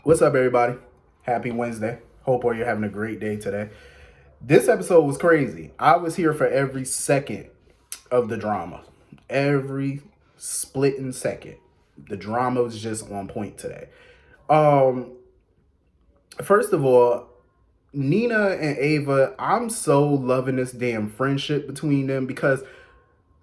What's up, everybody? Happy Wednesday. Hope all you're having a great day today. This episode was crazy. I was here for every second of the drama, every splitting second. The drama was just on point today. Um, First of all, Nina and Ava, I'm so loving this damn friendship between them because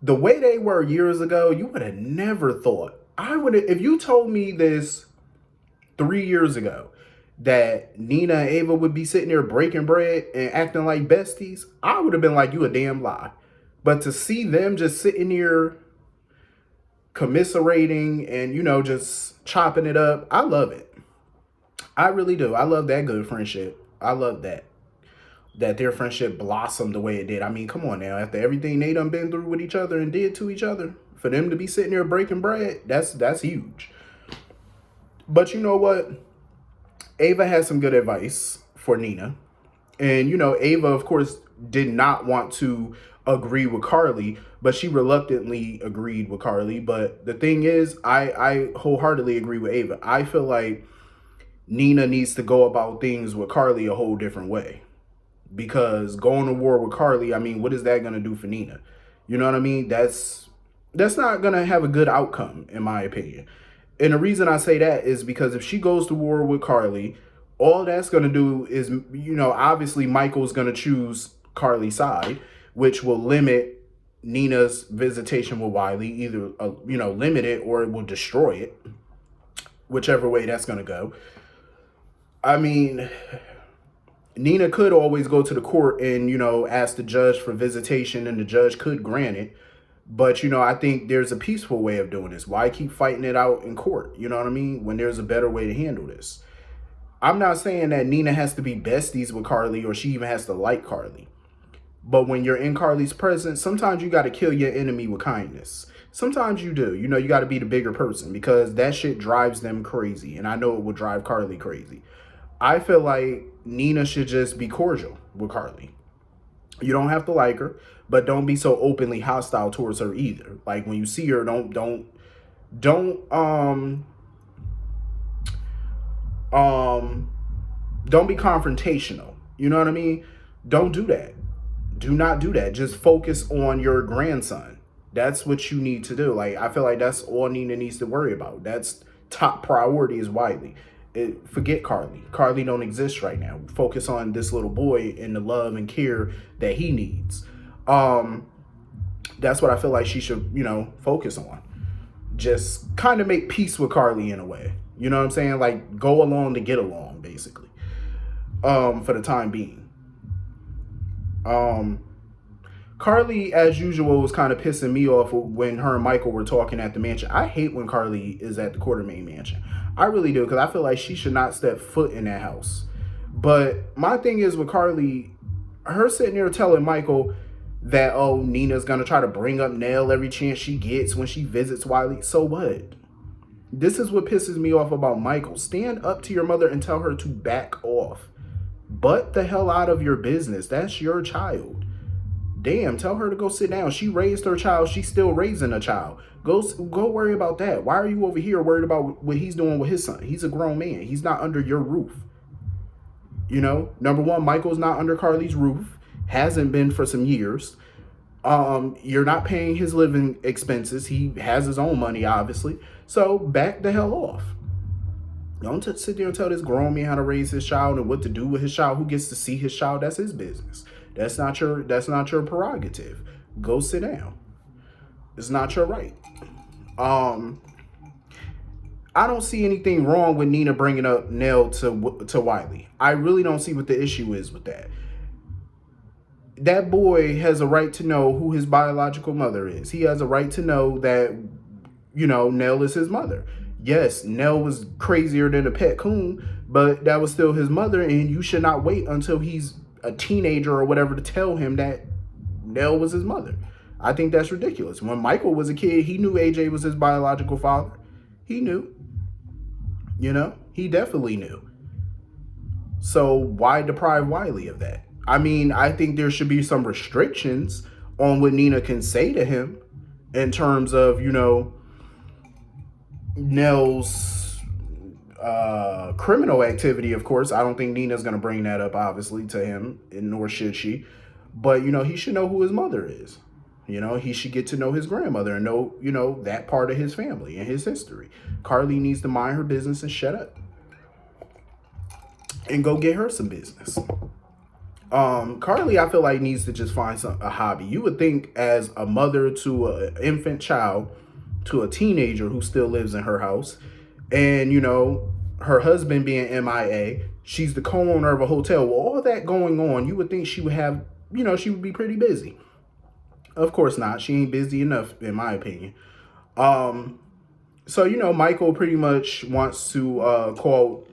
the way they were years ago, you would have never thought. I would have, if you told me this 3 years ago that Nina and Ava would be sitting there breaking bread and acting like besties, I would have been like, you a damn lie. But to see them just sitting here commiserating and, just chopping it up, I love it. I really do. I love that good friendship. I love that their friendship blossomed the way it did. I mean, come on now. After everything they done been through with each other and did to each other, for them to be sitting there breaking bread, that's huge. But you know what? Ava had some good advice for Nina. And, Ava, of course, did not want to agree with Carly, but she reluctantly agreed with Carly. But the thing is, I wholeheartedly agree with Ava. I feel like Nina needs to go about things with Carly a whole different way. Because going to war with Carly, I mean, what is that going to do for Nina? You know what I mean? That's not going to have a good outcome, in my opinion. And the reason I say that is because if she goes to war with Carly, all that's going to do is, obviously Michael's going to choose Carly's side, which will limit Nina's visitation with Wiley, either, limit it or it will destroy it, whichever way that's going to go. I mean, Nina could always go to the court and, ask the judge for visitation, and the judge could grant it. But, I think there's a peaceful way of doing this. Why keep fighting it out in court? You know what I mean? When there's a better way to handle this. I'm not saying that Nina has to be besties with Carly or she even has to like Carly. But when you're in Carly's presence, sometimes you got to kill your enemy with kindness. Sometimes you do. You got to be the bigger person because that shit drives them crazy. And I know it will drive Carly crazy. I feel like Nina should just be cordial with Carly. You don't have to like her, but don't be so openly hostile towards her either. Like when you see her, don't be confrontational. You know what I mean? Don't do that. Do not do that. Just focus on your grandson. That's what you need to do. Like, I feel like that's all Nina needs to worry about. That's top priority is Wiley. Forget Carly. Carly don't exist right now. Focus on this little boy and the love and care that he needs. That's what I feel like she should, focus on. Just kind of make peace with Carly in a way. You know what I'm saying? Like, go along to get along, basically. For the time being. Carly, as usual, was kind of pissing me off when her and Michael were talking at the mansion. I hate when Carly is at the Quartermain mansion. I really do, because I feel like she should not step foot in that house. But my thing is with Carly, her sitting there telling Michael that, oh, Nina's going to try to bring up Nell every chance she gets when she visits Wiley. So what? This is what pisses me off about Michael. Stand up to your mother and tell her to back off. Butt the hell out of your business. That's your child. Damn, tell her to go sit down. She raised her child. She's still raising a child. Go worry about that. Why are you over here worried about what he's doing with his son? He's a grown man. He's not under your roof. Number one, Michael's not under Carly's roof. Hasn't been for some years. You're not paying his living expenses. He has his own money, obviously. So back the hell off. Don't sit there and tell this grown man how to raise his child and what to do with his child. Who gets to see his child? That's his business. That's not your prerogative. Go sit down. It's not your right. I don't see anything wrong with Nina bringing up Nell to Wiley. I really don't see what the issue is with that. That boy has a right to know who his biological mother is. He has a right to know that, Nell is his mother. Yes, Nell was crazier than a pet coon, but that was still his mother, and you should not wait until he's a teenager or whatever to tell him that Nell was his mother. I think that's ridiculous. When Michael was a kid, he knew AJ was his biological father. He knew. He definitely knew. So why deprive Wiley of that? I mean, I think there should be some restrictions on what Nina can say to him in terms of, Nell's criminal activity, of course. I don't think Nina's going to bring that up, obviously, to him, and nor should she. But, he should know who his mother is. He should get to know his grandmother and know, that part of his family and his history. Carly needs to mind her business and shut up. And go get her some business. Carly, I feel like, needs to just find a hobby. You would think, as a mother to an infant child, to a teenager who still lives in her house, and, her husband being MIA, she's the co-owner of a hotel. With all that going on, you would think she would have, she would be pretty busy. Of course not. She ain't busy enough, in my opinion. So, Michael pretty much wants to call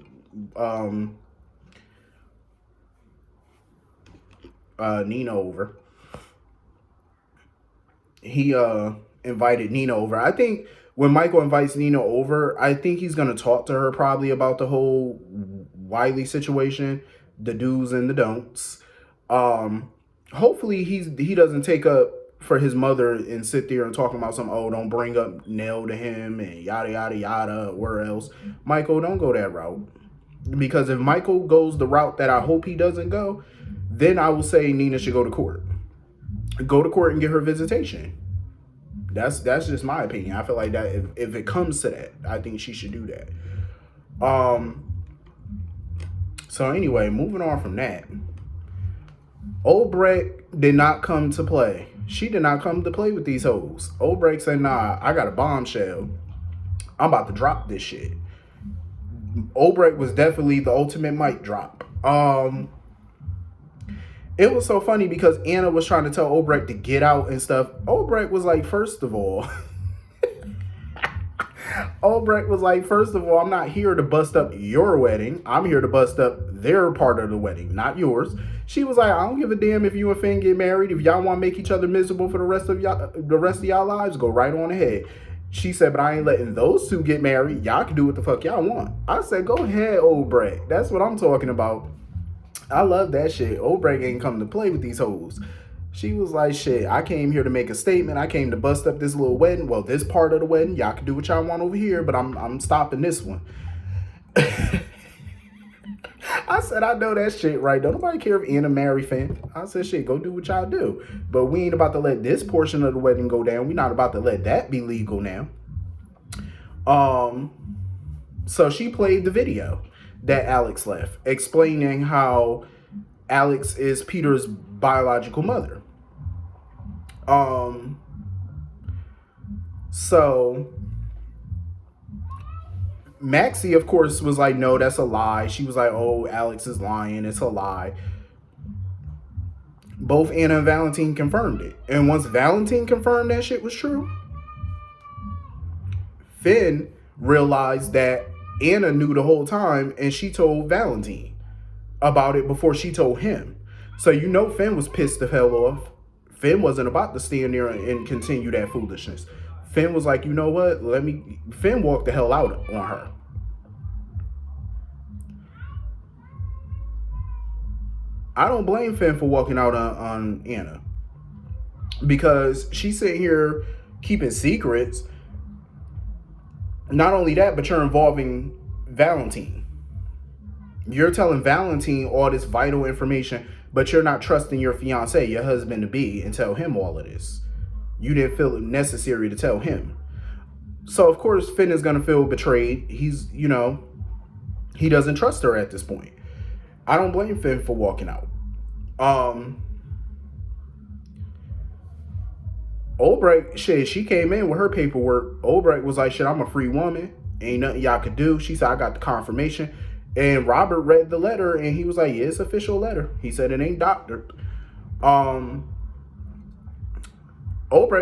Nina over. He invited Nina over. I think when Michael invites Nina over, I think he's going to talk to her probably about the whole Wiley situation, the do's and the don'ts. Hopefully he doesn't take up for his mother and sit there and talking about don't bring up Nell to him and yada, yada, yada, where else. Michael, don't go that route. Because if Michael goes the route that I hope he doesn't go, then I will say Nina should go to court. Go to court and get her visitation. That's just my opinion. I feel like that if it comes to that, I think she should do that. So anyway, moving on from that. Obrecht did not come to play. She did not come to play with these hoes. Obrecht said, nah, I got a bombshell. I'm about to drop this shit. Obrecht was definitely the ultimate mic drop. It was so funny because Anna was trying to tell Obrecht to get out and stuff. Obrecht was like, first of all, I'm not here to bust up your wedding. I'm here to bust up their part of the wedding, not yours. She was like, I don't give a damn if you and Finn get married. If y'all want to make each other miserable for the rest of y'all lives, go right on ahead. She said, but I ain't letting those two get married. Y'all can do what the fuck y'all want. I said, go ahead, Obrecht. That's what I'm talking about. I love that shit. Obrecht ain't come to play with these hoes. She was like, shit, I came here to make a statement. I came to bust up this little wedding. Well, this part of the wedding, y'all can do what y'all want over here, but I'm stopping this one. I said, I know that shit, right? Don't nobody care if Anna marry Finn. I said, shit, go do what y'all do. But we ain't about to let this portion of the wedding go down. We're not about to let that be legal now. So she played the video that Alex left, explaining how Alex is Peter's biological mother. So Maxie, of course, was like, no, that's a lie. She was like, oh, Alex is lying. It's a lie. Both Anna and Valentine confirmed it. And once Valentine confirmed that shit was true, Finn realized that Anna knew the whole time, and she told Valentine about it before she told him. So Finn was pissed the hell off. Finn wasn't about to stand there and continue that foolishness. Finn was like, you know what? Finn walked the hell out on her. I don't blame Finn for walking out on Anna. Because she's sitting here keeping secrets. Not only that, but you're involving Valentine. You're telling Valentine all this vital information, but you're not trusting your fiance, your husband-to-be, and tell him all of this. You didn't feel it necessary to tell him. So, of course, Finn is going to feel betrayed. He's, he doesn't trust her at this point. I don't blame Finn for walking out. Obrecht, shit, she came in with her paperwork. Obrecht was like, shit, I'm a free woman. Ain't nothing y'all could do. She said, I got the confirmation. And Robert read the letter, and he was like, yeah, it's an official letter. He said it ain't doctored. Obrecht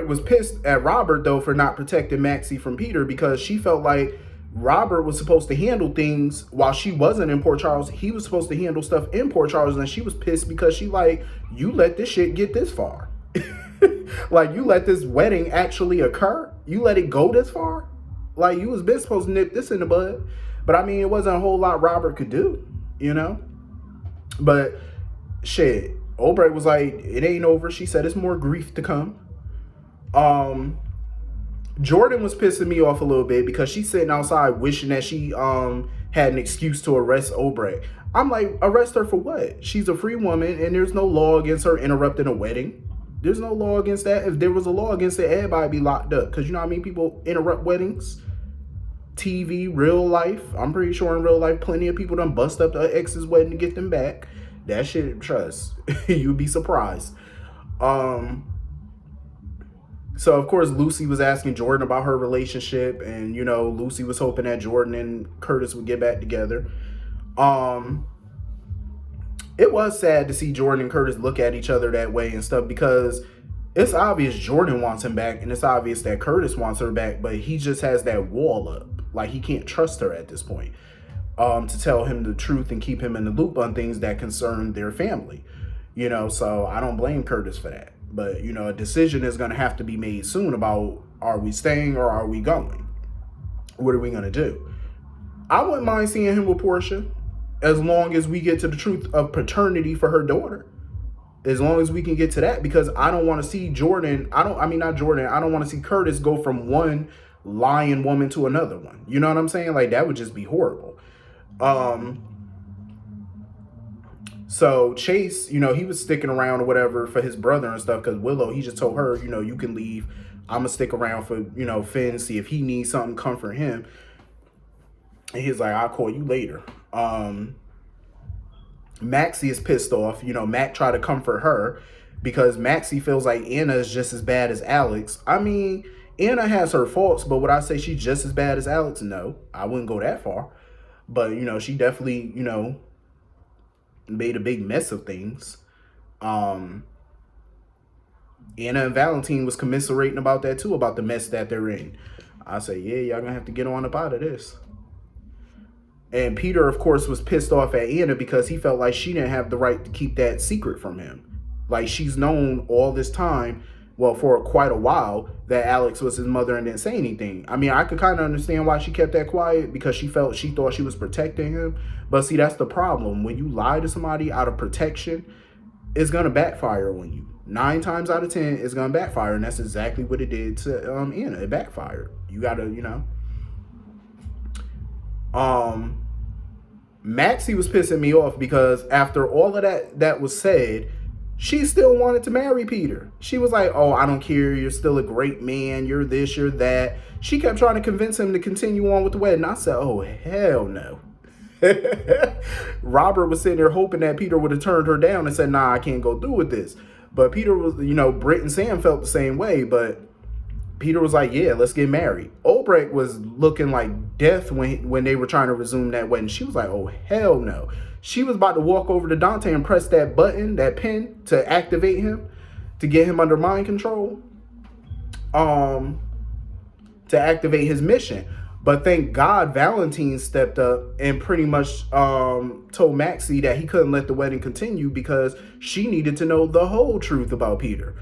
was pissed at Robert, though, for not protecting Maxie from Peter, because she felt like Robert was supposed to handle things while she wasn't in Port Charles. He was supposed to handle stuff in Port Charles, and she was pissed because she like, you let this shit get this far. Like, you let this wedding actually occur? You let it go this far? Like, you was been supposed to nip this in the bud. But, I mean, it wasn't a whole lot Robert could do, But, shit, Obrecht was like, it ain't over. She said it's more grief to come. Jordan was pissing me off a little bit because she's sitting outside wishing that she had an excuse to arrest Obrecht. I'm like, arrest her for what? She's a free woman, and there's no law against her interrupting a wedding. There's no law against that. If there was a law against it, everybody'd be locked up. Because you know how many people interrupt weddings? TV, real life. I'm pretty sure in real life, plenty of people done bust up their ex's wedding to get them back. That shit, trust. You'd be surprised. So, of course, Lucy was asking Jordan about her relationship. And, you know, Lucy was hoping that Jordan and Curtis would get back together. It was sad to see Jordan and Curtis look at each other that way and stuff, because it's obvious Jordan wants him back, and it's obvious that Curtis wants her back, but he just has that wall up. Like, he can't trust her at this point to tell him the truth and keep him in the loop on things that concern their family. You know, so I don't blame Curtis for that. But, you know, a decision is going to have to be made soon about, are we staying or are we going? What are we going to do? I wouldn't mind seeing him with Portia, as long as we get to the truth of paternity for her daughter. As long as we can get to that, because I don't want to see Jordan. I don't want to see Curtis go from one lying woman to another one. You know what I'm saying? Like, that would just be horrible. So Chase, you know, he was sticking around or whatever for his brother and stuff, because Willow, he just told her, you know, you can leave. I'm going to stick around for, you know, Finn, see if he needs something, comfort him. And he's like, I'll call you later. Maxie is pissed off. You know, Mac tried to comfort her because Maxie feels like Anna is just as bad as Alex. I mean, Anna has her faults, but would I say she's just as bad as Alex? No, I wouldn't go that far. But, you know, she definitely, you know, made a big mess of things. Anna and Valentine was commiserating about that too, about the mess that they're in. I say, yeah, y'all gonna have to get on up out of this. And Peter, of course, was pissed off at Anna because he felt like she didn't have the right to keep that secret from him. Like, she's known all this time, well, for quite a while, that Alex was his mother and didn't say anything. I mean, I could kind of understand why she kept that quiet, because she thought she was protecting him. But see, that's the problem. When you lie to somebody out of protection, it's going to backfire on you. 9 times out of 10, it's going to backfire. And that's exactly what it did to Anna. It backfired. You got to, you know. Maxie was pissing me off because after all of that was said, she still wanted to marry Peter. She was like, oh, I don't care. You're still a great man. You're this, you're that. She kept trying to convince him to continue on with the wedding. I said, oh, hell no. Robert was sitting there hoping that Peter would have turned her down and said, nah, I can't go through with this. But Peter was, you know, Britt and Sam felt the same way, but Peter was like, yeah, let's get married. Obrecht was looking like death when they were trying to resume that wedding. She was like, oh, hell no. She was about to walk over to Dante and press that button, that pin, to activate him, to get him under mind control, to activate his mission. But thank God Valentine stepped up and pretty much told Maxie that he couldn't let the wedding continue because she needed to know the whole truth about Peter.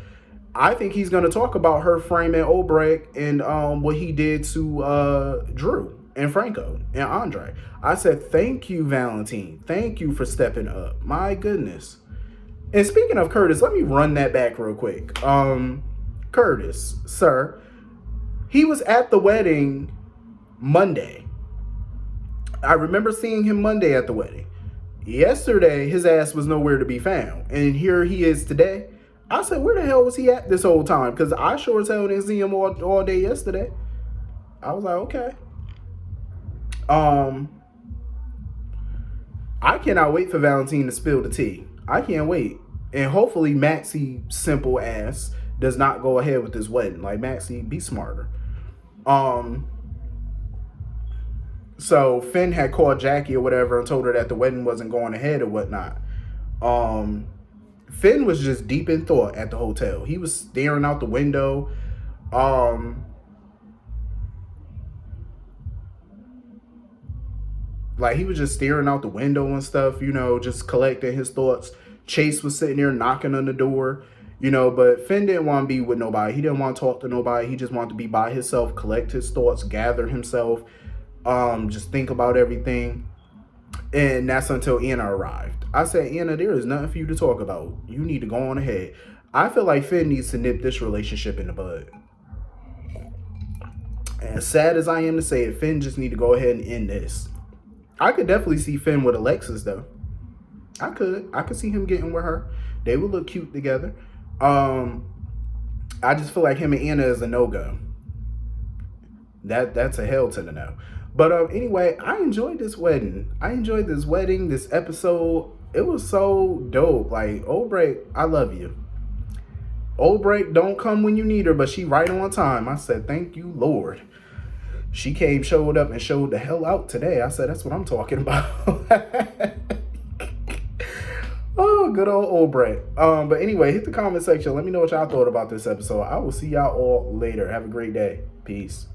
I think he's going to talk about her framing Obrecht and what he did to Drew and Franco and Andre. I said, thank you, Valentine. Thank you for stepping up. My goodness. And speaking of Curtis, let me run that back real quick. Curtis, sir, he was at the wedding Monday. I remember seeing him Monday at the wedding. Yesterday, his ass was nowhere to be found. And here he is today. I said, where the hell was he at this whole time? Because I sure as hell didn't see him all day yesterday. I was like, okay. I cannot wait for Valentine to spill the tea. I can't wait. And hopefully Maxie, simple ass, does not go ahead with this wedding. Like, Maxie, be smarter. So Finn had called Jackie or whatever and told her that the wedding wasn't going ahead or whatnot. Finn was just deep in thought at the hotel. He was staring out the window. Like, he was just staring out the window and stuff, you know, just collecting his thoughts. Chase was sitting there knocking on the door, you know, but Finn didn't want to be with nobody. He didn't want to talk to nobody. He just wanted to be by himself, collect his thoughts, gather himself, just think about everything. And that's until Anna arrived. I said, Anna, there is nothing for you to talk about. You need to go on ahead. I feel like Finn needs to nip this relationship in the bud. And as sad as I am to say it, Finn just need to go ahead and end this. I could definitely see Finn with Alexis though. I could see him getting with her. They would look cute together. I just feel like him and Anna is a no-go. That's a hell to the no. But anyway, I enjoyed this wedding. This episode. It was so dope. Like, Obrecht, I love you. Obrecht don't come when you need her, but she right on time. I said, thank you, Lord. She showed up and showed the hell out today. I said, that's what I'm talking about. Oh, good old Obrecht. But anyway, hit the comment section. Let me know what y'all thought about this episode. I will see y'all all later. Have a great day. Peace.